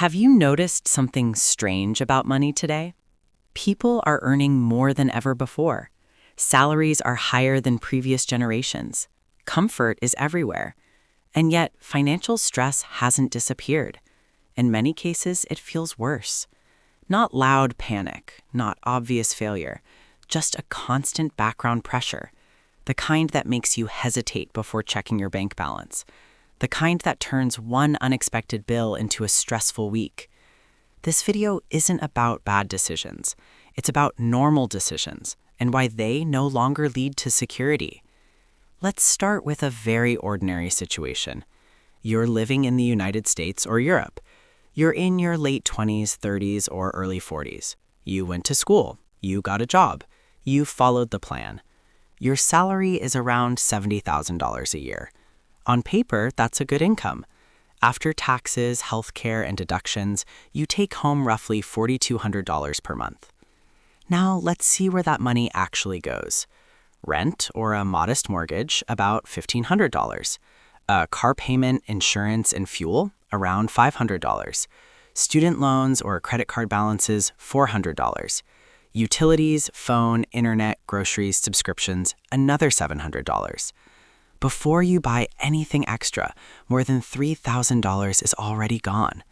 Have you noticed something strange about money today? People are earning more than ever before. Salaries are higher than previous generations. Comfort is everywhere. And yet, financial stress hasn't disappeared. In many cases, it feels worse. Not loud panic, not obvious failure, just a constant background pressure. The kind that makes you hesitate before checking your bank balance. The kind that turns one unexpected bill into a stressful week. This video isn't about bad decisions. It's about normal decisions and why they no longer lead to security. Let's start with a very ordinary situation. You're living in the United States or Europe. You're in your late 20s, 30s, or early 40s. You went to school. You got a job. You followed the plan. Your salary is around $70,000 a year. On paper, that's a good income. After taxes, healthcare, and deductions, you take home roughly $4,200 per month. Now, let's see where that money actually goes. Rent or a modest mortgage, about $1,500. A car payment, insurance, and fuel, around $500. Student loans or credit card balances, $400. Utilities, phone, internet, groceries, subscriptions, another $700. Before you buy anything extra, more than $3,000 is already gone.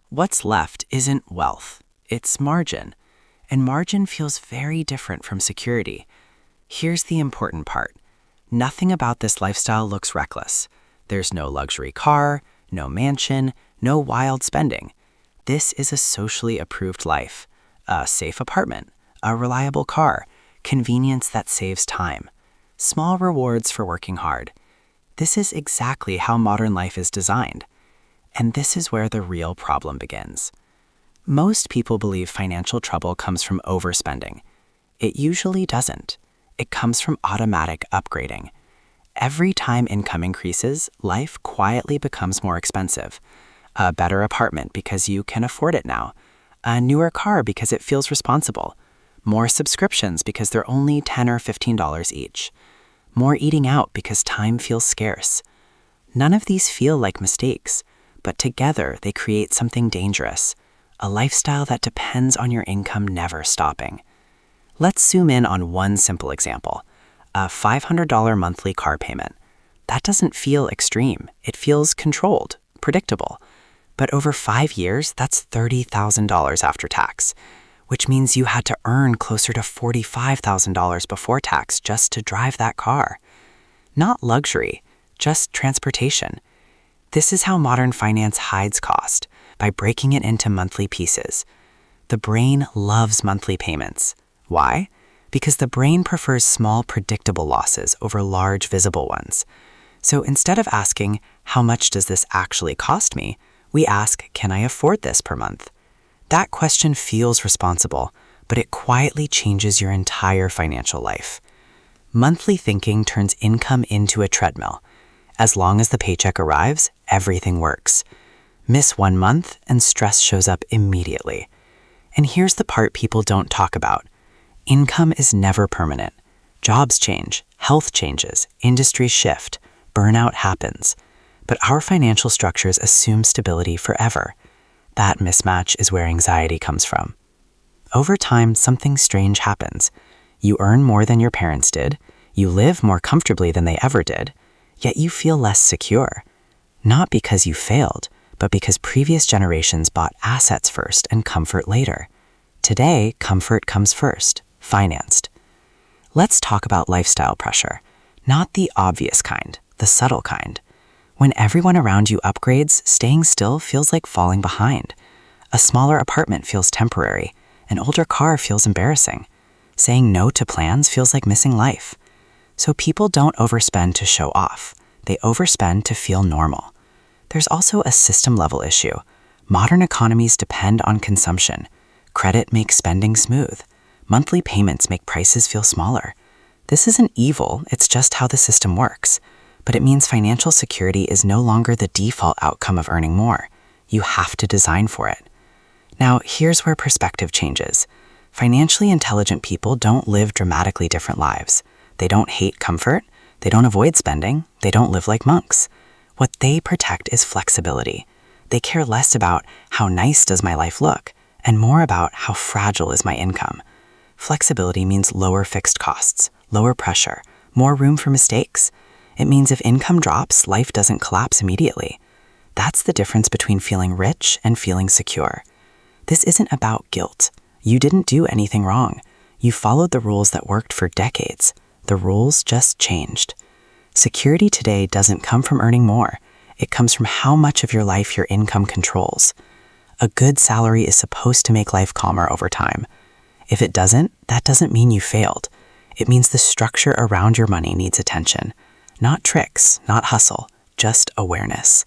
What's left isn't wealth, it's margin. And margin feels very different from security. Here's the important part. Nothing about this lifestyle looks reckless. There's no luxury car, no mansion, no wild spending. This is a socially approved life. A safe apartment, a reliable car, convenience that saves time. Small rewards for working hard. This is exactly how modern life is designed. And this is where the real problem begins. Most people believe financial trouble comes from overspending. It usually doesn't. It comes from automatic upgrading. Every time income increases, life quietly becomes more expensive. A better apartment because you can afford it now. A newer car because it feels responsible. More subscriptions because they're only $10 or $15 each. More eating out because time feels scarce. None of these feel like mistakes, but together they create something dangerous, a lifestyle that depends on your income never stopping. Let's zoom in on one simple example, a $500 monthly car payment. That doesn't feel extreme, it feels controlled, predictable. But over 5 years, that's $30,000 after tax, which means you had to earn closer to $45,000 before tax just to drive that car. Not luxury, just transportation. This is how modern finance hides cost, by breaking it into monthly pieces. The brain loves monthly payments. Why? Because the brain prefers small, predictable losses over large, visible ones. So instead of asking, how much does this actually cost me? We ask, can I afford this per month? That question feels responsible, but it quietly changes your entire financial life. Monthly thinking turns income into a treadmill. As long as the paycheck arrives, everything works. Miss 1 month, and stress shows up immediately. And here's the part people don't talk about. Income is never permanent. Jobs change, health changes, industries shift, burnout happens. But our financial structures assume stability forever. That mismatch is where anxiety comes from. Over time, something strange happens. You earn more than your parents did, you live more comfortably than they ever did, yet you feel less secure. Not because you failed, but because previous generations bought assets first and comfort later. Today, comfort comes first, financed. Let's talk about lifestyle pressure, not the obvious kind, the subtle kind. When everyone around you upgrades, staying still feels like falling behind. A smaller apartment feels temporary. An older car feels embarrassing. Saying no to plans feels like missing life. So people don't overspend to show off. They overspend to feel normal. There's also a system-level issue. Modern economies depend on consumption. Credit makes spending smooth. Monthly payments make prices feel smaller. This isn't evil, it's just how the system works. But it means financial security is no longer the default outcome of earning more. You have to design for it. Now, here's where perspective changes. Financially intelligent people don't live dramatically different lives. They don't hate comfort. They don't avoid spending. They don't live like monks. What they protect is flexibility. They care less about how nice does my life look and more about how fragile is my income. Flexibility means lower fixed costs, lower pressure, more room for mistakes. It means if income drops, life doesn't collapse immediately. That's the difference between feeling rich and feeling secure. This isn't about guilt. You didn't do anything wrong. You followed the rules that worked for decades. The rules just changed. Security today doesn't come from earning more. It comes from how much of your life your income controls. A good salary is supposed to make life calmer over time. If it doesn't, that doesn't mean you failed. It means the structure around your money needs attention. Not tricks, not hustle, just awareness.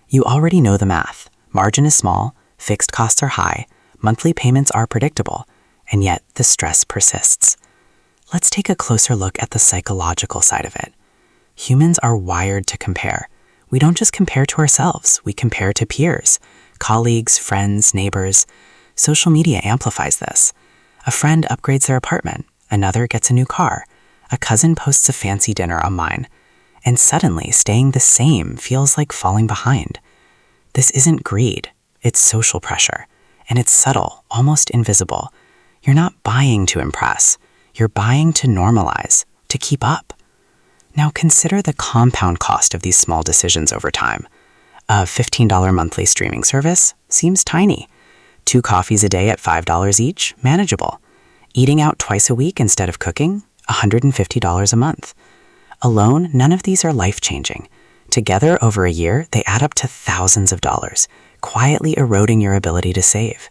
You already know the math. Margin is small, fixed costs are high, monthly payments are predictable, and yet the stress persists. Let's take a closer look at the psychological side of it. Humans are wired to compare. We don't just compare to ourselves, we compare to peers, colleagues, friends, neighbors. Social media amplifies this. A friend upgrades their apartment, another gets a new car, a cousin posts a fancy dinner online, and suddenly staying the same feels like falling behind. This isn't greed, it's social pressure, and it's subtle, almost invisible. You're not buying to impress, you're buying to normalize, to keep up. Now consider the compound cost of these small decisions over time. A $15 monthly streaming service seems tiny. 2 coffees a day at $5 each, manageable. Eating out twice a week instead of cooking, $150 a month. Alone, none of these are life-changing. Together, over a year, they add up to thousands of dollars, quietly eroding your ability to save.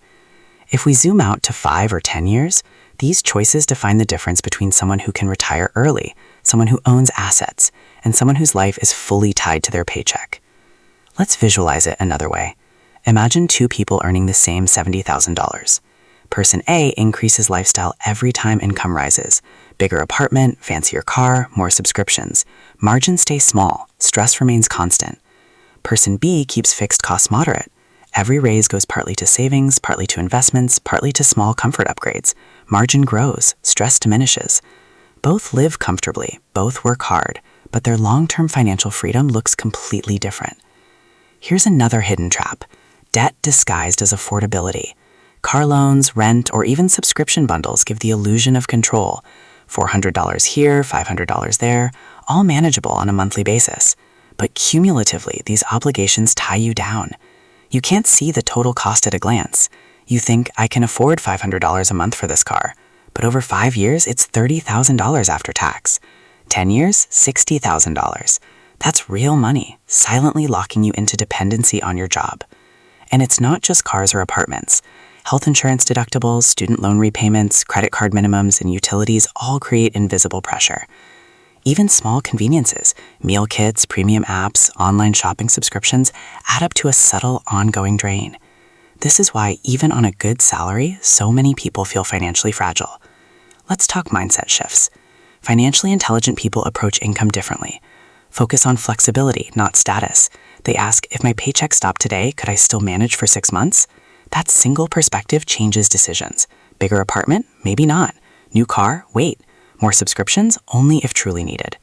If we zoom out to 5 or 10 years, these choices define the difference between someone who can retire early, someone who owns assets, and someone whose life is fully tied to their paycheck. Let's visualize it another way. Imagine 2 people earning the same $70,000. Person A increases lifestyle every time income rises. Bigger apartment, fancier car, more subscriptions. Margins stay small, stress remains constant. Person B keeps fixed costs moderate. Every raise goes partly to savings, partly to investments, partly to small comfort upgrades. Margin grows, stress diminishes. Both live comfortably, both work hard, but their long-term financial freedom looks completely different. Here's another hidden trap: debt disguised as affordability. Car loans, rent, or even subscription bundles give the illusion of control. $400 here, $500 there, all manageable on a monthly basis. But cumulatively, these obligations tie you down. You can't see the total cost at a glance. You think, I can afford $500 a month for this car. But over 5 years, it's $30,000 after tax. 10 years, $60,000. That's real money, silently locking you into dependency on your job. And it's not just cars or apartments. Health insurance deductibles, student loan repayments, credit card minimums, and utilities all create invisible pressure. Even small conveniences, meal kits, premium apps, online shopping subscriptions add up to a subtle, ongoing drain. This is why, even on a good salary, so many people feel financially fragile. Let's talk mindset shifts. Financially intelligent people approach income differently. Focus on flexibility, not status. They ask, if my paycheck stopped today, could I still manage for 6 months? That single perspective changes decisions. Bigger apartment? Maybe not. New car? Wait. More subscriptions? Only if truly needed.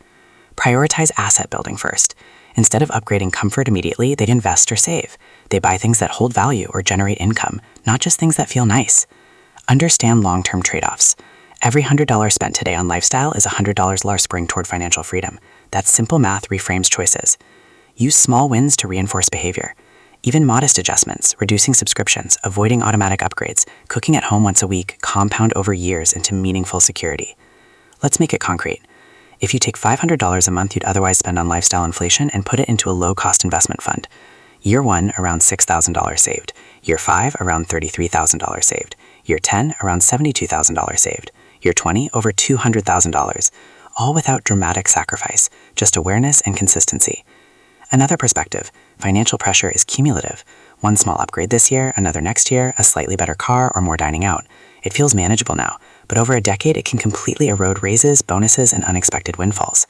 Prioritize asset building first. Instead of upgrading comfort immediately, they invest or save. They buy things that hold value or generate income, not just things that feel nice. Understand long-term trade-offs. Every $100 spent today on lifestyle is $100 less spring toward financial freedom. That simple math reframes choices. Use small wins to reinforce behavior. Even modest adjustments, reducing subscriptions, avoiding automatic upgrades, cooking at home once a week, compound over years into meaningful security. Let's make it concrete. If you take $500 a month you'd otherwise spend on lifestyle inflation and put it into a low-cost investment fund, Year 1, around $6,000 saved. Year 5, around $33,000 saved. Year 10, around $72,000 saved. Year 20, over $200,000, all without dramatic sacrifice, just awareness and consistency. Another perspective, financial pressure is cumulative. One small upgrade this year, another next year, a slightly better car, or more dining out. It feels manageable now, but over a decade it can completely erode raises, bonuses, and unexpected windfalls.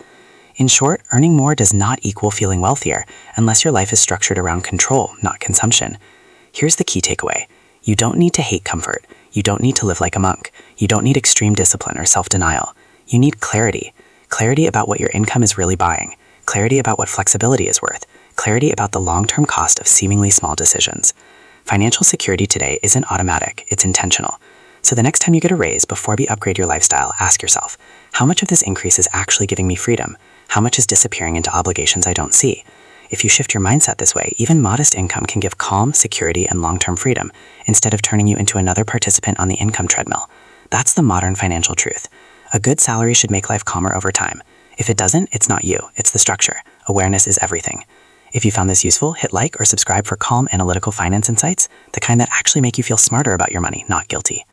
In short, earning more does not equal feeling wealthier unless your life is structured around control, not consumption. Here's the key takeaway. You don't need to hate comfort. You don't need to live like a monk. You don't need extreme discipline or self-denial. You need clarity. Clarity about what your income is really buying. Clarity about what flexibility is worth. clarity about the long-term cost of seemingly small decisions. Financial security today isn't automatic, it's intentional. So the next time you get a raise, before you upgrade your lifestyle, ask yourself, how much of this increase is actually giving me freedom? How much is disappearing into obligations I don't see? If you shift your mindset this way, even modest income can give calm, security, and long-term freedom, instead of turning you into another participant on the income treadmill. That's the modern financial truth. A good salary should make life calmer over time. If it doesn't, it's not you, it's the structure. Awareness is everything. If you found this useful, hit like or subscribe for calm, analytical finance insights, the kind that actually make you feel smarter about your money, not guilty.